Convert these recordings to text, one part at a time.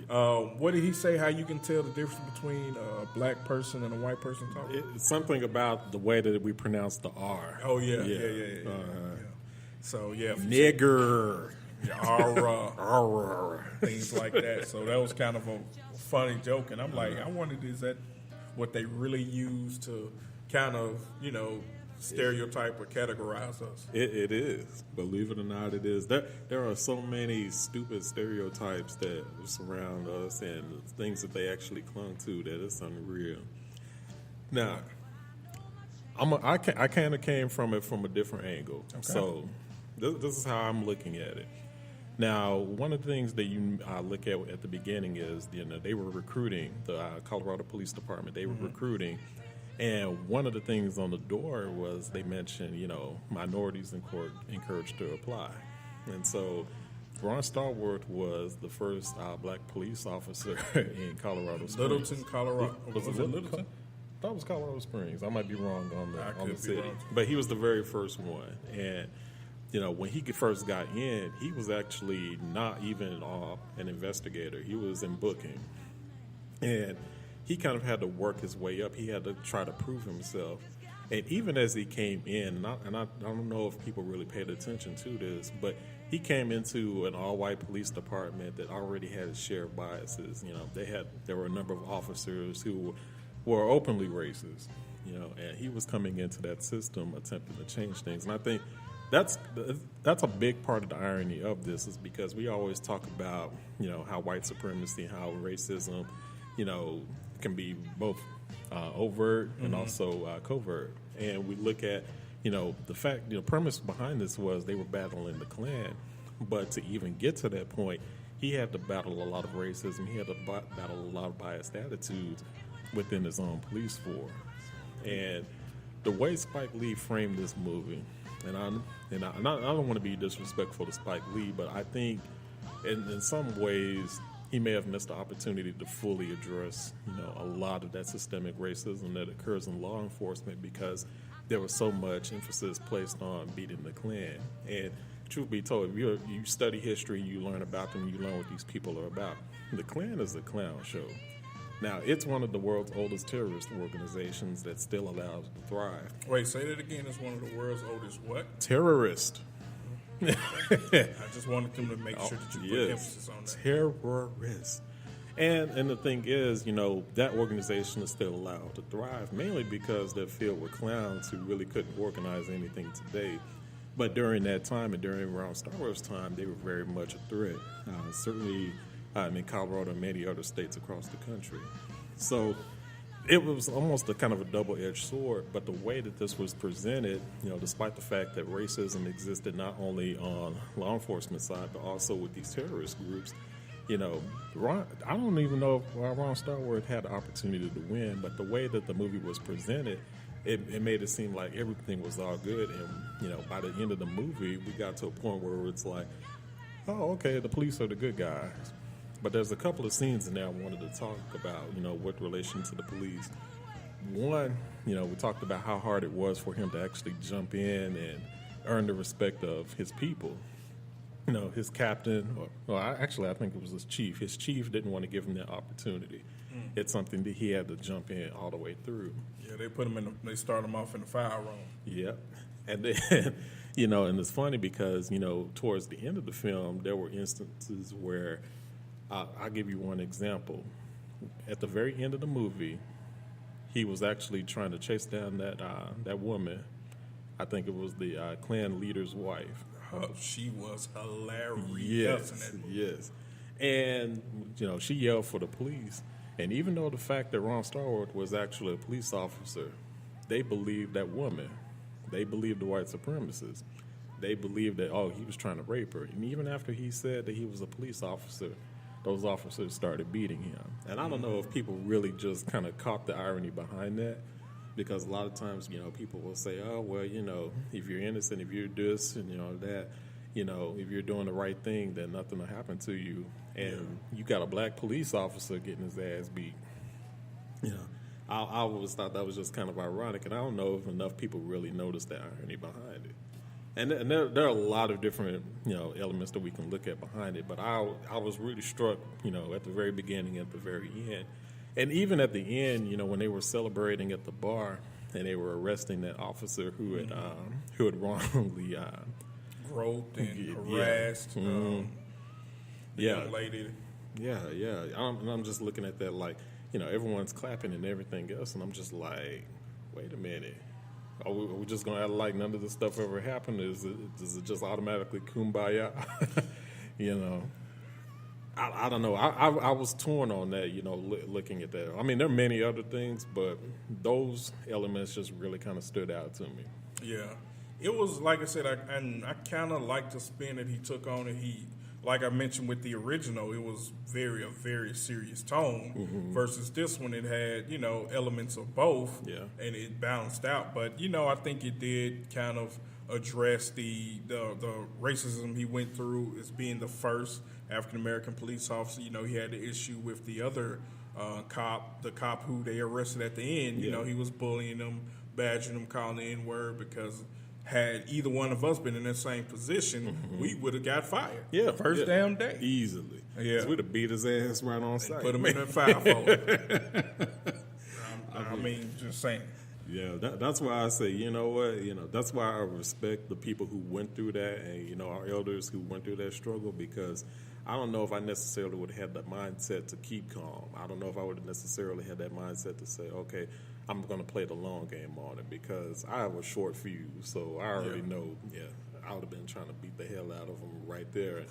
What did he say? How you can tell the difference between a black person and a white person talking? It's something about the way that we pronounce the R. Oh yeah. So yeah, nigger, things like that. So that was kind of a funny joke, and I'm like, I wondered, is that what they really use to kind of, stereotype or categorize us? It is. Believe it or not, it is. There are so many stupid stereotypes that surround us and things that they actually clung to that it's unreal. Now, I kind of came from it from a different angle. Okay. So this is how I'm looking at it. Now, one of the things that you look at the beginning is, they were recruiting, the Colorado Police Department, they were recruiting, and one of the things on the door was they mentioned, minorities in court encouraged to apply. And so Ron Starworth was the first black police officer in Colorado Springs. Littleton, Colorado. Was it Littleton? I thought it was Colorado Springs. I might be wrong on the city. Wrong. But he was the very first one. And when he first got in, he was actually not even an investigator. He was in booking. And he kind of had to work his way up. He had to try to prove himself. And even as he came in, and I don't know if people really paid attention to this, but he came into an all-white police department that already had its share of biases. There were a number of officers who were openly racist, and he was coming into that system attempting to change things. And I think that's a big part of the irony of this, is because we always talk about, how white supremacy, how racism, can be both overt and also covert. And we look at, the fact, the premise behind this was they were battling the Klan. But to even get to that point, he had to battle a lot of racism. He had to battle a lot of biased attitudes within his own police force. And the way Spike Lee framed this movie, and I don't want to be disrespectful to Spike Lee, but I think in some ways he may have missed the opportunity to fully address, a lot of that systemic racism that occurs in law enforcement, because there was so much emphasis placed on beating the Klan. And truth be told, if you study history, you learn about them, you learn what these people are about. The Klan is a clown show. Now, it's one of the world's oldest terrorist organizations that's still allowed to thrive. Wait, say that again. It's one of the world's oldest what? Terrorist. I just wanted them to make sure that you put emphasis on that. Terrorists. And the thing is, that organization is still allowed to thrive, mainly because they're filled with clowns who really couldn't organize anything today. But during that time, and during Ron Starworth's time, they were very much a threat. Certainly in Colorado and many other states across the country. So it was almost a kind of a double-edged sword, but the way that this was presented, despite the fact that racism existed not only on law enforcement side, but also with these terrorist groups, I don't even know if Ron Starworth had the opportunity to win, but the way that the movie was presented, it made it seem like everything was all good. And, by the end of the movie, we got to a point where it's like, oh, okay, the police are the good guys. But there's a couple of scenes in there I wanted to talk about, with relation to the police. One, we talked about how hard it was for him to actually jump in and earn the respect of his people. His captain, I think it was his chief. His chief didn't want to give him that opportunity. It's something that he had to jump in all the way through. Yeah, they put him they start him off in the fire room. Yep. And then, and it's funny because, towards the end of the film, there were instances where, I'll give you one example. At the very end of the movie, he was actually trying to chase down that woman. I think it was the Klan leader's wife. Oh, she was hilarious in that movie. Yes. And, she yelled for the police. And even though the fact that Ron Starworth was actually a police officer, they believed that woman. They believed the white supremacists. They believed that, he was trying to rape her. And even after he said that he was a police officer, those officers started beating him. And I don't know if people really just kind of caught the irony behind that, because a lot of times, people will say, oh, well, if you're innocent, if you're this and, that, if you're doing the right thing, then nothing will happen to you. And you got a black police officer getting his ass beat. I always thought that was just kind of ironic, and I don't know if enough people really noticed the irony behind it. And there are a lot of different, elements that we can look at behind it. But I was really struck, at the very beginning, at the very end. And even at the end, when they were celebrating at the bar and they were arresting that officer who had wrongly groped and harassed the young lady. Yeah. I'm just looking at that like, everyone's clapping and everything else. And I'm just like, wait a minute. Are we just going to act like none of this stuff ever happened? Does it just automatically kumbaya? I don't know. I was torn on that, looking at that. I mean, there are many other things, but those elements just really kind of stood out to me. Yeah. It was, like I said, I kind of liked the spin that he took on it. Like I mentioned with the original, it was a very serious tone versus this one. It had, elements of both, and it balanced out. But, I think it did kind of address the racism he went through as being the first African-American police officer. He had the issue with the other the cop who they arrested at the end. He was bullying them, badgering them, calling the N-word because had either one of us been in that same position, we would have got fired. Yeah, first damn day. Easily. Yeah. We'd have beat his ass right on sight. Put him in a fire folder. I mean, just saying. Yeah, that's why I say, you know what, that's why I respect the people who went through that and, our elders who went through that struggle, because I don't know if I necessarily would have had that mindset to keep calm. I don't know if I would have necessarily had that mindset to say, okay, I'm going to play the long game on it, because I have a short fuse, so I already know, I would have been trying to beat the hell out of them right there.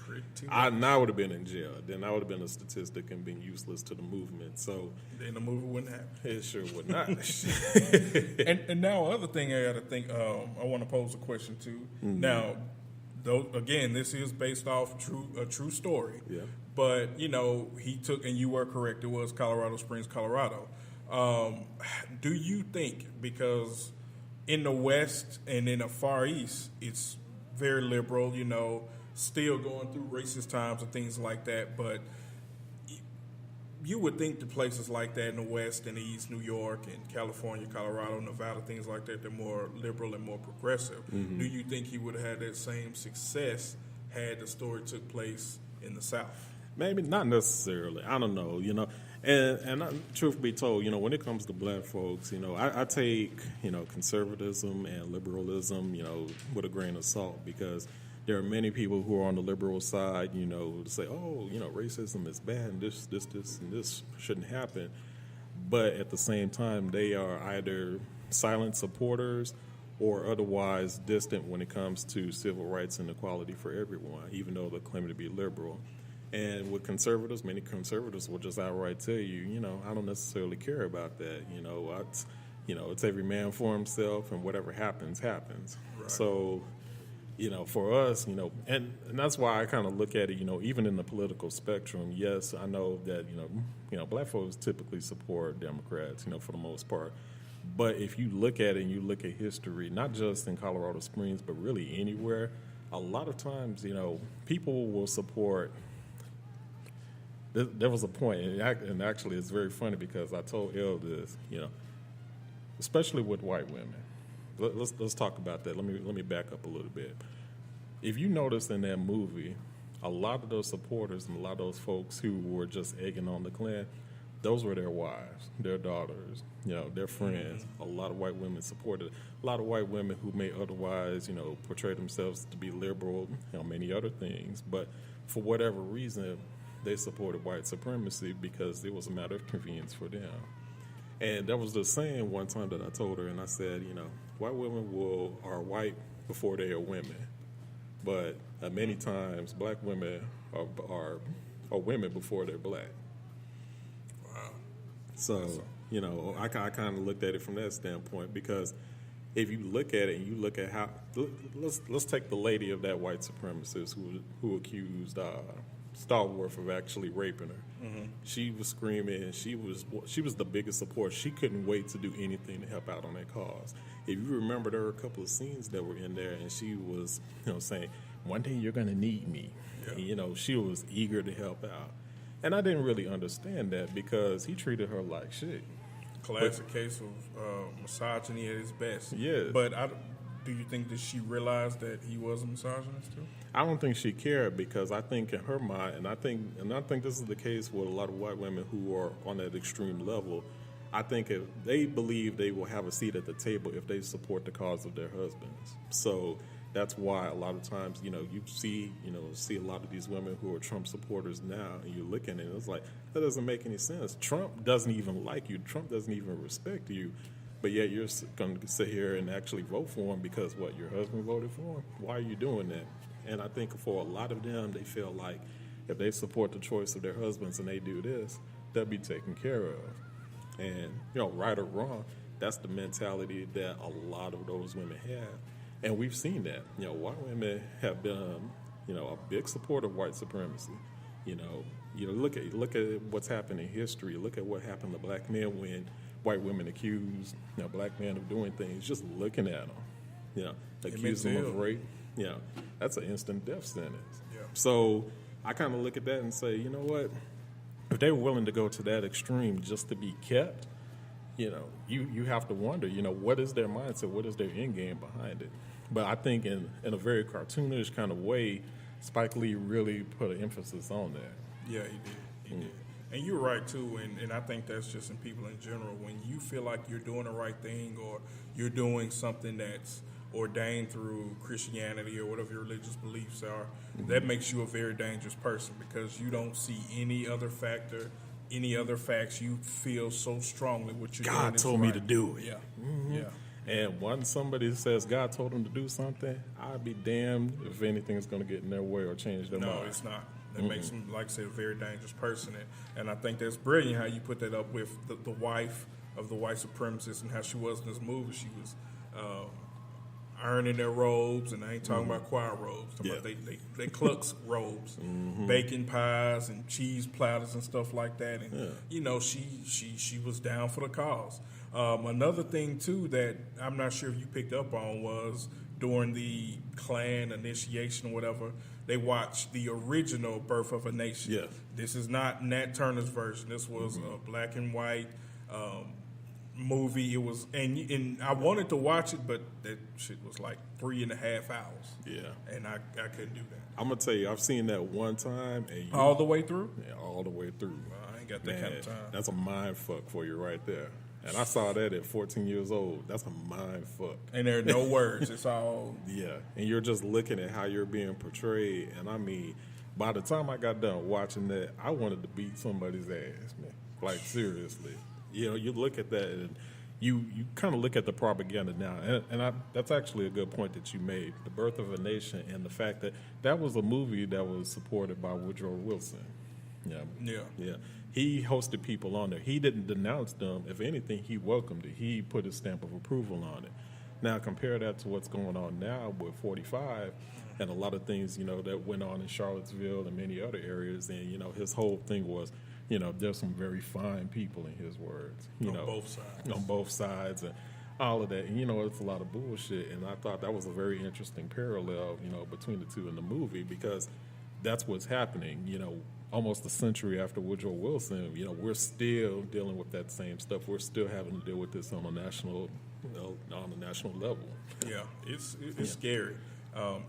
I would have been in jail. Then I would have been a statistic and been useless to the movement. So then the movement wouldn't happen. It sure would not. and now, other thing I got to think, I want to pose a question too. Now, again, this is based off a true story. Yeah. But, he took, and you were correct, it was Colorado Springs, Colorado. Do you think, because in the West and in the Far East, it's very liberal, still going through racist times and things like that, but you would think the places like that in the West and the East, New York and California, Colorado, Nevada, things like that, they're more liberal and more progressive. Do you think he would have had that same success had the story took place in the South? Maybe not necessarily. I don't know, And truth be told, when it comes to black folks, I take, conservatism and liberalism, with a grain of salt, because there are many people who are on the liberal side, to say, oh, racism is bad and this, and this shouldn't happen. But at the same time, they are either silent supporters or otherwise distant when it comes to civil rights and equality for everyone, even though they claim to be liberal. And with conservatives, many conservatives will just outright tell you, I don't necessarily care about that. It's every man for himself, and whatever happens, happens. Right. So, for us, and that's why I kind of look at it, even in the political spectrum. Yes, I know that, black folks typically support Democrats, for the most part. But if you look at it and you look at history, not just in Colorado Springs, but really anywhere, a lot of times, people will support. There was a point, and actually it's very funny because I told Elle this, especially with white women. Let's talk about that. Let me back up a little bit. If you notice in that movie, a lot of those supporters and a lot of those folks who were just egging on the Klan, those were their wives, their daughters, their friends. A lot of white women supported it. A lot of white women who may otherwise, portray themselves to be liberal, many other things, but for whatever reason, they supported white supremacy because it was a matter of convenience for them. And that was the saying one time that I told her, and I said, white women are white before they are women, but many times black women are women before they're black. Wow. So, I kind of looked at it from that standpoint, because if you look at it and you look at how, let's take the lady of that white supremacist who accused Stallworth of actually raping her. She was screaming, and she was the biggest supporter. She couldn't wait to do anything to help out on that cause. If you remember, there were a couple of scenes that were in there, and she was, saying, "One day you're going to need me." Yeah. And, she was eager to help out, and I didn't really understand that because he treated her like shit. Classic case of misogyny at its best. Yes. But do you think that she realized that he was a misogynist too? I don't think she cared, because I think in her mind, and I think this is the case with a lot of white women who are on that extreme level. I think if they believe they will have a seat at the table if they support the cause of their husbands. So that's why a lot of times, you see a lot of these women who are Trump supporters now, and you're looking and it's like, that doesn't make any sense. Trump doesn't even like you. Trump doesn't even respect you. But yet you're going to sit here and actually vote for him because, what, your husband voted for him? Why are you doing that? And I think for a lot of them, they feel like if they support the choice of their husbands and they do this, they'll be taken care of. And, right or wrong, that's the mentality that a lot of those women have. And we've seen that. White women have been, a big supporter of white supremacy. Look at what's happened in history. Look at what happened to black men when white women accused black men of doing things. Just looking at them, accuse them of rape. That's an instant death sentence. Yeah. So I kind of look at that and say, you know what? If they were willing to go to that extreme just to be kept, you have to wonder, what is their mindset? What is their end game behind it? But I think in a very cartoonish kind of way, Spike Lee really put an emphasis on that. Yeah, he did. And you're right, too, and I think that's just in people in general. When you feel like you're doing the right thing or you're doing something that's ordained through Christianity or whatever your religious beliefs are, that makes you a very dangerous person, because you don't see any other factor, any other facts. You feel so strongly what you're doing. God told me to do it. Yeah. Yeah. And once somebody says God told them to do something, I'd be damned if anything is going to get in their way or change their mind. No, it's not. That makes him, like I said, a very dangerous person. And I think that's brilliant how you put that up with the wife of the white supremacist and how she was in this movie. She was ironing their robes, and I ain't talking about choir robes. I'm talking about they Klux robes, bacon pies and cheese platters and stuff like that. And she was down for the cause. Another thing too that I'm not sure if you picked up on was during the Klan initiation or whatever, they watched the original Birth of a Nation. Yes. This is not Nat Turner's version. This was a black and white movie. It was, and I wanted to watch it, but that shit was like 3.5 hours. Yeah. And I couldn't do that. I'm going to tell you, I've seen that one time. And all the way through? Yeah, all the way through. I ain't got that kind of time. That's a mind fuck for you right there. And I saw that at 14 years old. That's a mind fuck. And there are no words. It's all... Yeah. And you're just looking at how you're being portrayed. And I mean, by the time I got done watching that, I wanted to beat somebody's ass, man. Like, seriously. You look at that and you kind of look at the propaganda now. And that's actually a good point that you made. The Birth of a Nation and the fact that that was a movie that was supported by Woodrow Wilson. Yeah. He hosted people on there. He didn't denounce them. If anything, he welcomed it. He put his stamp of approval on it. Now, compare that to what's going on now with 45 and a lot of things, that went on in Charlottesville and many other areas. And, his whole thing was, there's some very fine people in his words. On both sides and all of that. And, it's a lot of bullshit. And I thought that was a very interesting parallel, between the two in the movie, because that's what's happening, almost a century after Woodrow Wilson, we're still dealing with that same stuff. We're still having to deal with this on a national level. Yeah, it's scary.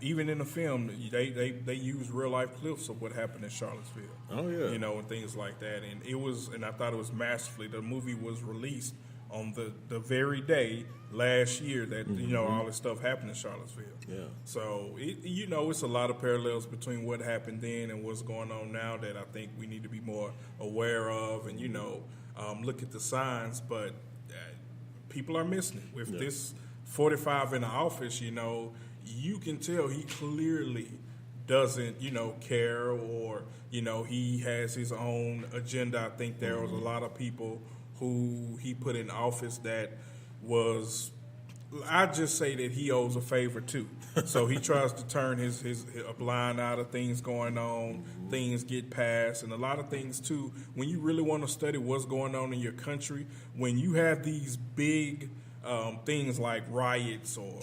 Even in the film, they use real life clips of what happened in Charlottesville. Oh yeah, and things like that. And I thought it was masterfully. The movie was released on the very day last year that all this stuff happened in Charlottesville. Yeah. So it's a lot of parallels between what happened then and what's going on now that I think we need to be more aware of, and look at the signs. But people are missing it with this 45 in the office. You can tell he clearly doesn't care, or he has his own agenda. I think there was a lot of people who he put in office that was, I just say that he owes a favor too. So he tries to turn his a blind eye to things going on, things get passed, and a lot of things too. When you really want to study what's going on in your country, when you have these big things like riots or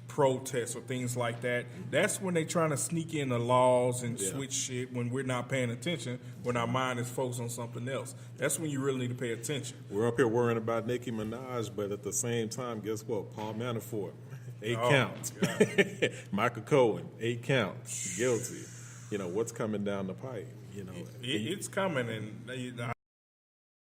protests or things like that, that's when they're trying to sneak in the laws and switch shit when we're not paying attention, when our mind is focused on something else. That's when you really need to pay attention. We're up here worrying about Nicki Minaj, but at the same time, guess what? Paul Manafort. 8 Oh, counts. God. Michael Cohen, 8 counts, guilty. You know, what's coming down the pipe? You know, It's coming, and